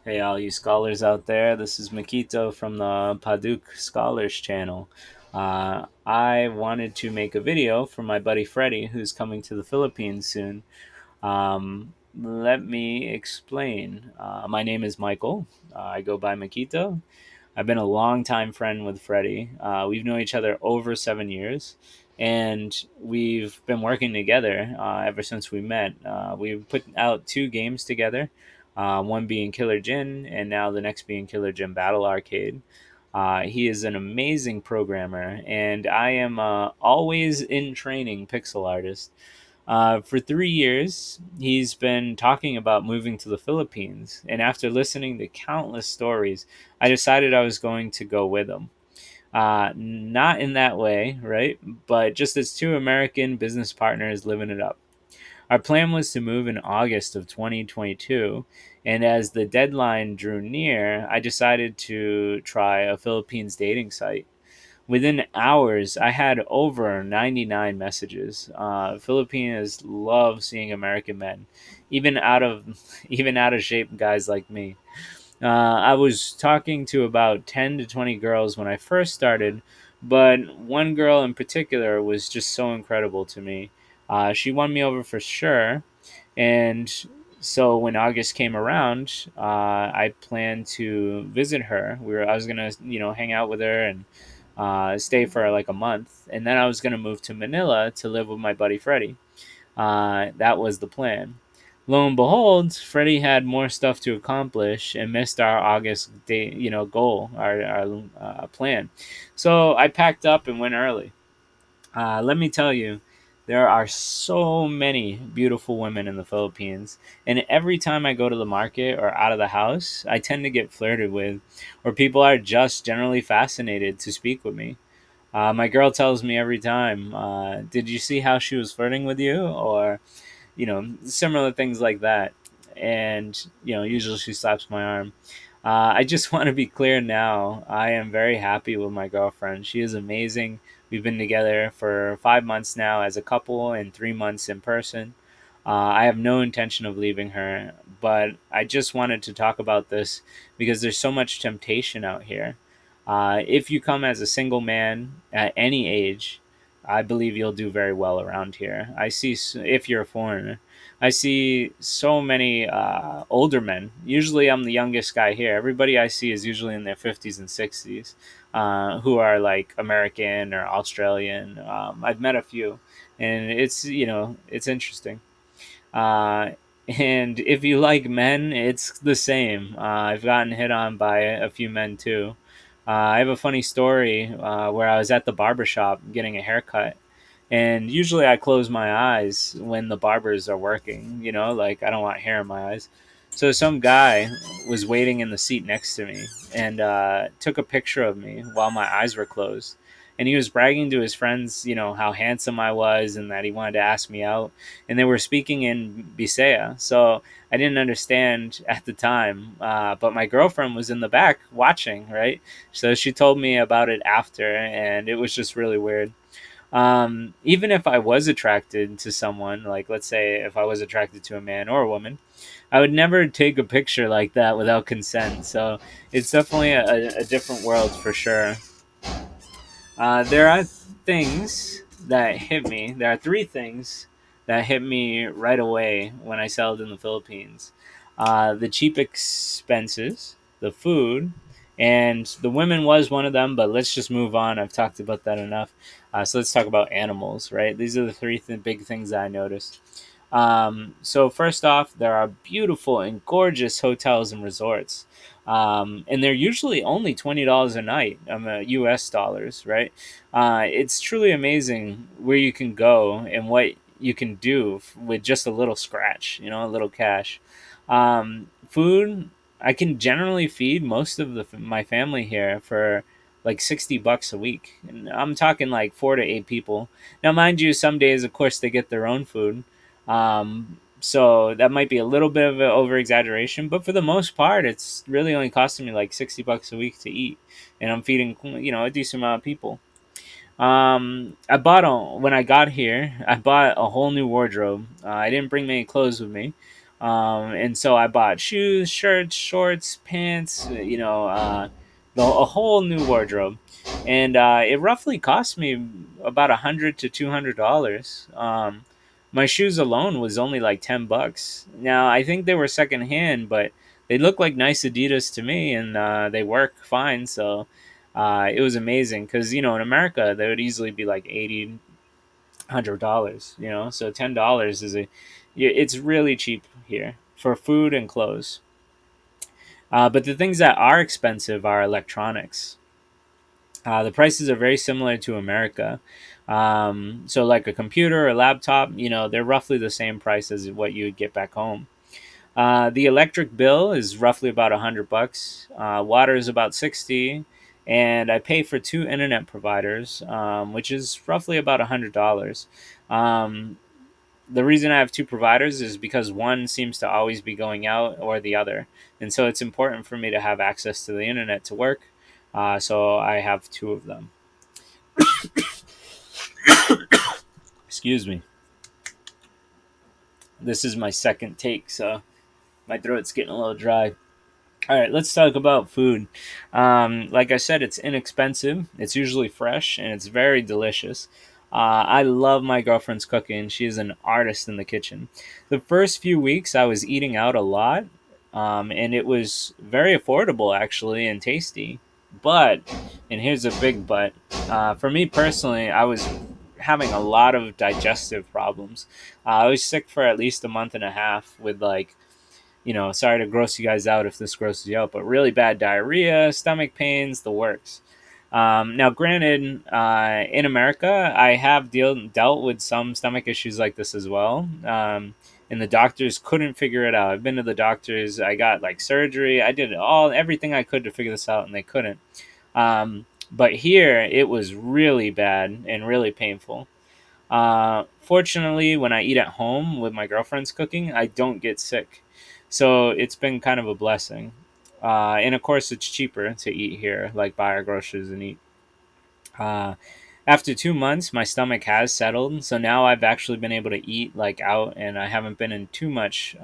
Hey, all you scholars out there, this is Makito from the Baduk Scholars channel. I wanted to make a video for my buddy Freddie, who's coming to the Philippines soon. Let me explain. My name is Michael. I go by Makito. I've been a long time friend with Freddie. We've known each other over 7 years, and we've been working together ever since we met. We've put out two games together, one being Killer Jin, and now the next being Killer Jin Battle Arcade. He is an amazing programmer, and I am always in training pixel artist. For 3 years, he's been talking about moving to the Philippines, and after listening to countless stories, I decided I was going to go with him. Not in that way, right? But just as two American business partners living it up. Our plan was to move in August of 2022, and as the deadline drew near, I decided to try a Philippines dating site. Within hours, I had over 99 messages. Filipinos love seeing American men, even out of even out of shape guys like me. I was talking to about 10 to 20 girls when I first started, but one girl in particular was just so incredible to me. She won me over for sure, and so when August came around, I planned to visit her. I was gonna, hang out with her and stay for like a month, and then I was gonna move to Manila to live with my buddy Freddie. That was the plan. Lo and behold, Freddie had more stuff to accomplish and missed our August day, goal, our plan. So I packed up and went early. Let me tell you, there are so many beautiful women in the Philippines, and every time I go to the market or out of the house, I tend to get flirted with, or people are just generally fascinated to speak with me. My girl tells me every time, "Did you see how she was flirting with you?" Or similar things like that. And usually she slaps my arm. I just want to be clear now. I am very happy with my girlfriend. She is amazing. We've been together for 5 months now as a couple and 3 months in person. I have no intention of leaving her, but I just wanted to talk about this because there's so much temptation out here. If you come as a single man at any age, I believe you'll do very well around here. If you're a foreigner, I see so many older men. Usually, I'm the youngest guy here. Everybody I see is usually in their 50s and 60s, who are like American or Australian. I've met a few, and it's interesting. Uh, and if you like men, it's the same. I've gotten hit on by a few men too. I have a funny story where I was at the barber shop getting a haircut, and usually I close my eyes when the barbers are working, like I don't want hair in my eyes. So some guy was waiting in the seat next to me and took a picture of me while my eyes were closed. And he was bragging to his friends, how handsome I was and that he wanted to ask me out. And they were speaking in Bisaya. So I didn't understand at the time. But my girlfriend was in the back watching, right? So she told me about it after, and it was just really weird. Even if I was attracted to someone, like let's say if I was attracted to a man or a woman, I would never take a picture like that without consent. So it's definitely a different world for sure. There are things that hit me. There are three things that hit me right away when I settled in the Philippines: the cheap expenses, the food, and the women was one of them. But let's just move on. I've talked about that enough. So let's talk about animals. Right? These are the three big things that I noticed. So first off, there are beautiful and gorgeous hotels and resorts. And they're usually only $20 a night, U.S. dollars, right? It's truly amazing where you can go and what you can do with just a little scratch, a little cash. Food, I can generally feed most of my family here for like $60 a week, and I'm talking like 4 to 8 people. Now, mind you, some days, of course, they get their own food. So that might be a little bit of an over exaggeration, but for the most part, it's really only costing me like $60 a week to eat, and I'm feeding a decent amount of people. When I got here, I bought a whole new wardrobe. I didn't bring many clothes with me. And so I bought shoes, shirts, shorts, pants, a whole new wardrobe. And it roughly cost me about $100 to $200. My shoes alone was only like $10. Now I think they were secondhand, but they look like nice Adidas to me, and they work fine. So it was amazing because in America they would easily be like 80 $100. So $10 is it's really cheap here for food and clothes. But the things that are expensive are electronics. The prices are very similar to America. So, like a computer or laptop, they're roughly the same price as what you would get back home. The electric bill is roughly about $100. Water is about 60, and I pay for two internet providers, which is roughly about $100. Um, the reason I have two providers is because one seems to always be going out or the other. And so it's important for me to have access to the internet to work. So I have two of them. Excuse me. This is my second take, so my throat's getting a little dry. All right, let's talk about food. Like I said, it's inexpensive, it's usually fresh, and it's very delicious. I love my girlfriend's cooking. She is an artist in the kitchen. The first few weeks, I was eating out a lot, and it was very affordable, actually, and tasty. But, and here's a big but, for me personally, I was having a lot of digestive problems. I was sick for at least a month and a half with like sorry to gross you guys out if this grosses you out, but really bad diarrhea, stomach pains, the works. Now, granted, in America, I have dealt with some stomach issues like this as well. And the doctors couldn't figure it out. I've been to the doctors. I got like surgery. I did everything I could to figure this out, and they couldn't. But here, it was really bad and really painful. Fortunately, when I eat at home with my girlfriend's cooking, I don't get sick. So it's been kind of a blessing. And of course, it's cheaper to eat here, like buy our groceries and eat. Uh, After 2 months, my stomach has settled, so now I've actually been able to eat like out, and I haven't been in too much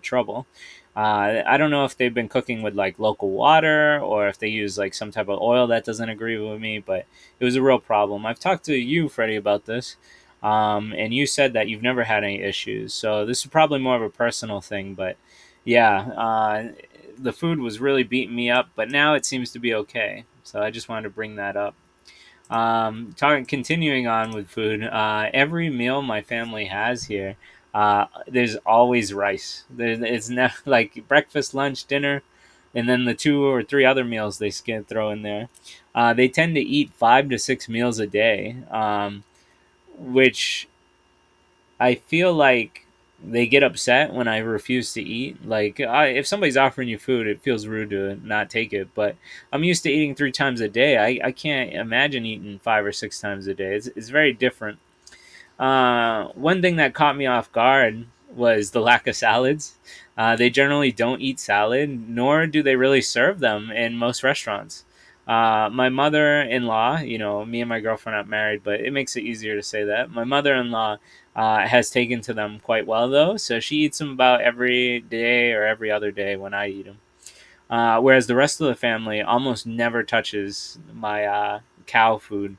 trouble. I don't know if they've been cooking with like local water or if they use like some type of oil that doesn't agree with me, but it was a real problem. I've talked to you, Freddie, about this, and you said that you've never had any issues. So this is probably more of a personal thing, but yeah, the food was really beating me up, but now it seems to be okay. So I just wanted to bring that up. Continuing on with food, every meal my family has here, there's always rice. It's not like breakfast, lunch, dinner, and then the two or three other meals they can throw in there. They tend to eat 5 to 6 meals a day, which I feel like they get upset when I refuse to eat. Like, if somebody's offering you food, it feels rude to not take it. But I'm used to eating 3 times a day. I can't imagine eating 5 or 6 times a day. It's very different. One thing that caught me off guard was the lack of salads. They generally don't eat salad, nor do they really serve them in most restaurants. My mother in law, me and my girlfriend aren't married, but it makes it easier to say that. My mother in law has taken to them quite well, though, so she eats them about every day or every other day when I eat them. Whereas the rest of the family almost never touches my cow food.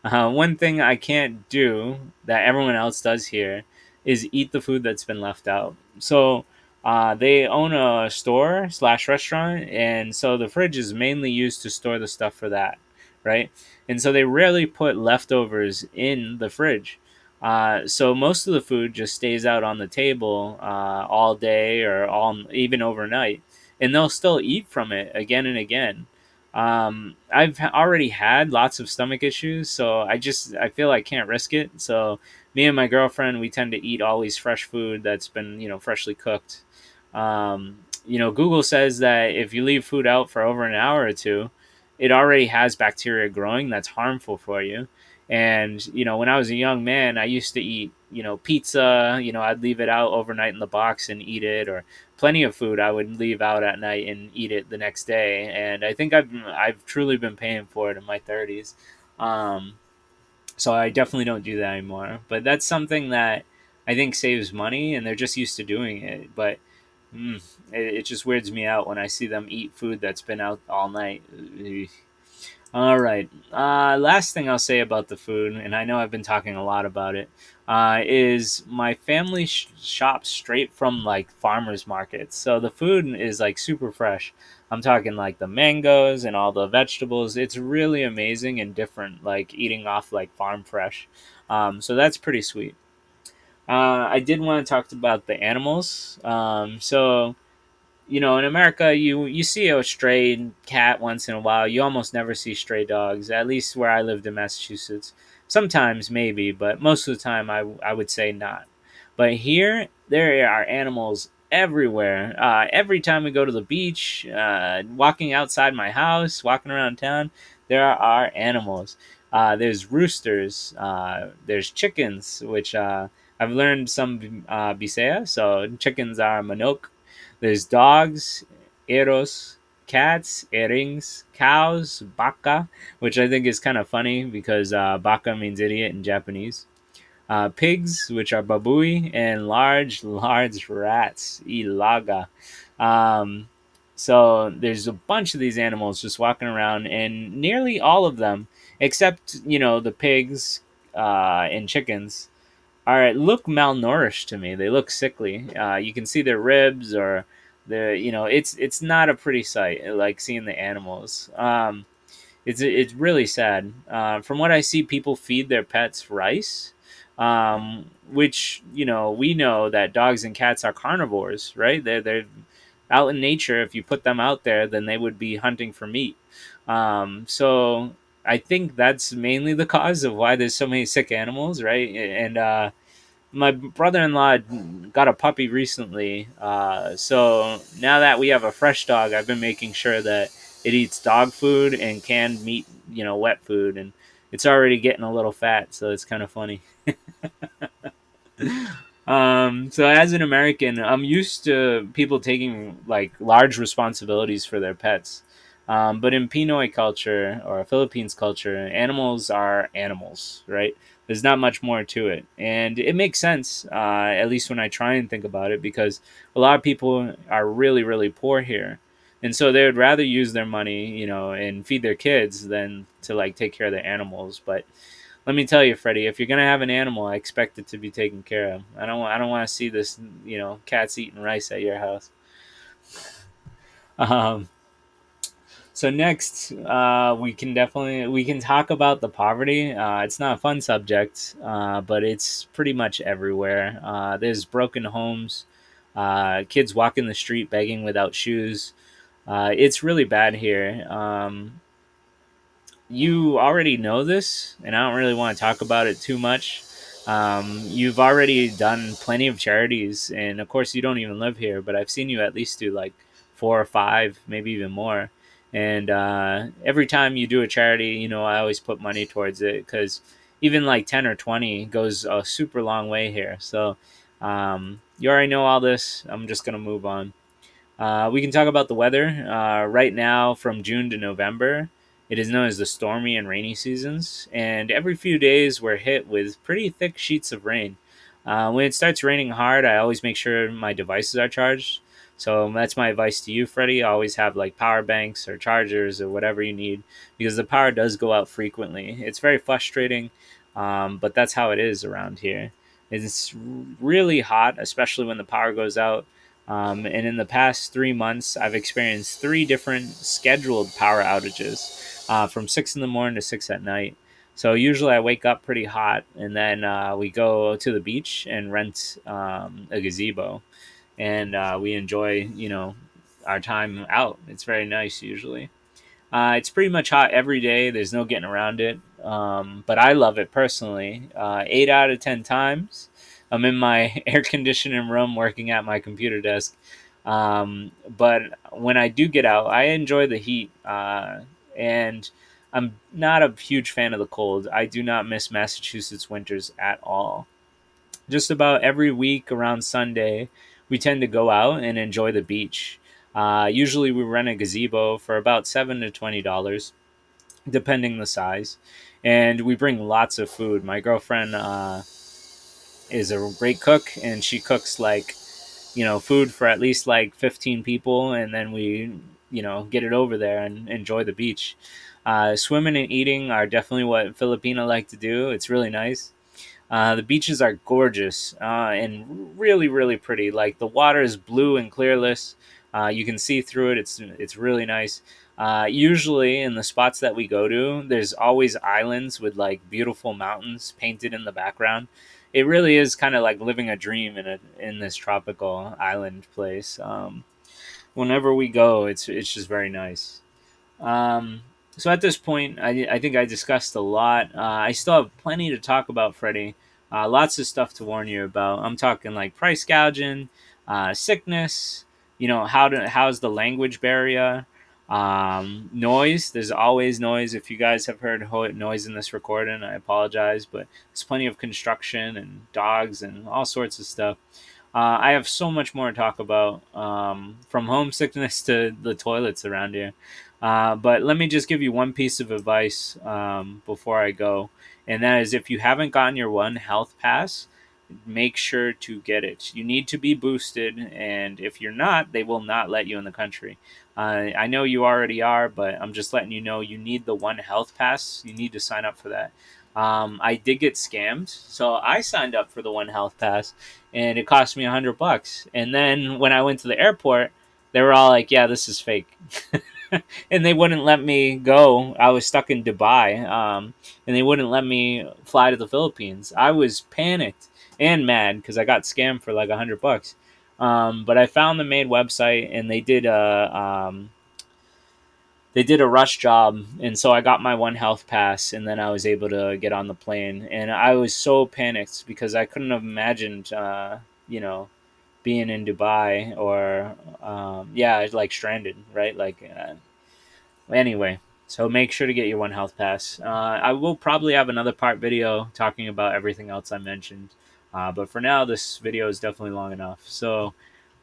One thing I can't do that everyone else does here is eat the food that's been left out. So they own a store slash restaurant, and so the fridge is mainly used to store the stuff for that, right? And so they rarely put leftovers in the fridge. So most of the food just stays out on the table all day or all even overnight, and they'll still eat from it again and again. I've already had lots of stomach issues, so I feel I can't risk it. So me and my girlfriend, we tend to eat always fresh food that's been freshly cooked. Google says that if you leave food out for over an hour or two, it already has bacteria growing that's harmful for you. And when I was a young man, I used to eat pizza. I'd leave it out overnight in the box and eat it, or plenty of food I would leave out at night and eat it the next day. And I think I've truly been paying for it in my 30s. So I definitely don't do that anymore. But that's something that I think saves money, and they're just used to doing it. But it just weirds me out when I see them eat food that's been out all night. All right. Last thing I'll say about the food, and I know I've been talking a lot about it, is my family shops straight from like farmers markets. So the food is like super fresh. I'm talking like the mangoes and all the vegetables. It's really amazing and different, like eating off like farm fresh. So that's pretty sweet. I did want to talk about the animals. In America, you see a stray cat once in a while. You almost never see stray dogs. At least where I lived in Massachusetts, sometimes maybe, but most of the time, I would say not. But here, there are animals everywhere. Every time we go to the beach, walking outside my house, walking around town, there are animals. There's roosters. There's chickens, which I've learned some Bisaya. So chickens are manok. There's dogs, eros, cats, erings, cows, baka, which I think is kind of funny because baka means idiot in Japanese. Pigs, which are babui, and large rats, ilaga. Um, so there's a bunch of these animals just walking around, and nearly all of them, except the pigs and chickens, are look malnourished to me. They look sickly. You can see their ribs or it's not a pretty sight. Like seeing the animals. It's really sad. From what I see, people feed their pets rice, which we know that dogs and cats are carnivores, right? They're out in nature. If you put them out there, then they would be hunting for meat. So I think that's mainly the cause of why there's so many sick animals, right? And my brother-in-law got a puppy recently, so now that we have a fresh dog, I've been making sure that it eats dog food and canned meat, wet food, and it's already getting a little fat, so it's kind of funny. So as an American, I'm used to people taking like large responsibilities for their pets. But in Pinoy culture or Philippines culture, animals are animals, right? There's not much more to it. And it makes sense, at least when I try and think about it, because a lot of people are really, really poor here. And so they would rather use their money, and feed their kids than to like take care of their animals. But let me tell you, Freddie, if you're gonna have an animal, I expect it to be taken care of. I don't want to see this, cats eating rice at your house. Um, so next, we can talk about the poverty. It's not a fun subject, but it's pretty much everywhere. There's broken homes, kids walking the street begging without shoes. It's really bad here. You already know this, and I don't really want to talk about it too much. You've already done plenty of charities, and of course, you don't even live here, but I've seen you at least do like four or five, maybe even more. And every time you do a charity, I always put money towards it because even like 10 or 20 goes a super long way here. So you already know all this. I'm just going to move on. We can talk about the weather. Right now, from June to November, it is known as the stormy and rainy seasons. And every few days, we're hit with pretty thick sheets of rain. When it starts raining hard, I always make sure my devices are charged. So that's my advice to you, Freddie. Always have like power banks or chargers or whatever you need because the power does go out frequently. It's very frustrating, but that's how it is around here. It's really hot, especially when the power goes out. And in the past 3 months, I've experienced three different scheduled power outages from 6 in the morning to 6 at night. So usually I wake up pretty hot, and then we go to the beach and rent a gazebo, and we enjoy our time out. It's very nice usually. It's pretty much hot every day. There's no getting around it. But I love it personally. 8 out of 10 times, I'm in my air conditioning room working at my computer desk. But when I do get out, I enjoy the heat. And I'm not a huge fan of the cold. I do not miss Massachusetts winters at all. Just about every week around Sunday, we tend to go out and enjoy the beach. Usually, we rent a gazebo for about $7 to $20, depending the size, and we bring lots of food. My girlfriend is a great cook, and she cooks like, food for at least like 15 people, and then we, get it over there and enjoy the beach. Swimming and eating are definitely what Filipino like to do. It's really nice. The beaches are gorgeous, and really, really pretty. Like the water is blue and clearless. You can see through it. It's really nice. Usually in the spots that we go to, there's always islands with like beautiful mountains painted in the background. It really is kind of like living a dream in this tropical island place. Whenever we go, it's just very nice. Um, so at this point, I think I discussed a lot. I still have plenty to talk about, Freddie. Lots of stuff to warn you about. I'm talking like price gouging, sickness. How's the language barrier? Noise. There's always noise. If you guys have heard noise in this recording, I apologize, but there's plenty of construction and dogs and all sorts of stuff. I have so much more to talk about, from homesickness to the toilets around here. But let me just give you one piece of advice, before I go, and that is if you haven't gotten your One Health Pass, make sure to get it. You need to be boosted, and if you're not, they will not let you in the country. I know you already are, but I'm just letting you know you need the One Health Pass. You need to sign up for that. I did get scammed, so I signed up for the One Health Pass, and it cost me $100. And then when I went to the airport, they were all like, "Yeah, this is fake," and they wouldn't let me go. I was stuck in Dubai, and they wouldn't let me fly to the Philippines. I was panicked and mad because I got scammed for like $100. But I found the maid website, and they did a rush job, and so I got my One Health Pass, and then I was able to get on the plane. And I was so panicked because I couldn't have imagined, you know, being in Dubai or, yeah, like stranded, right? Like, anyway, so make sure to get your One Health Pass. I will probably have another part video talking about everything else I mentioned. But for now, this video is definitely long enough. So,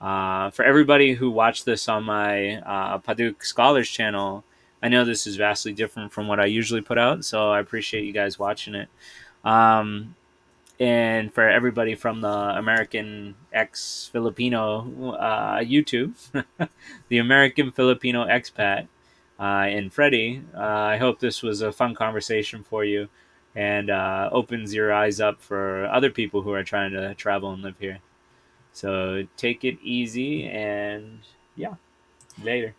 for everybody who watched this on my Paduk Scholars channel, I know this is vastly different from what I usually put out, so I appreciate you guys watching it. Um, and for everybody from the American ex Filipino YouTube, the American Filipino expat, and Freddie, I hope this was a fun conversation for you, and opens your eyes up for other people who are trying to travel and live here. So take it easy, and yeah, later.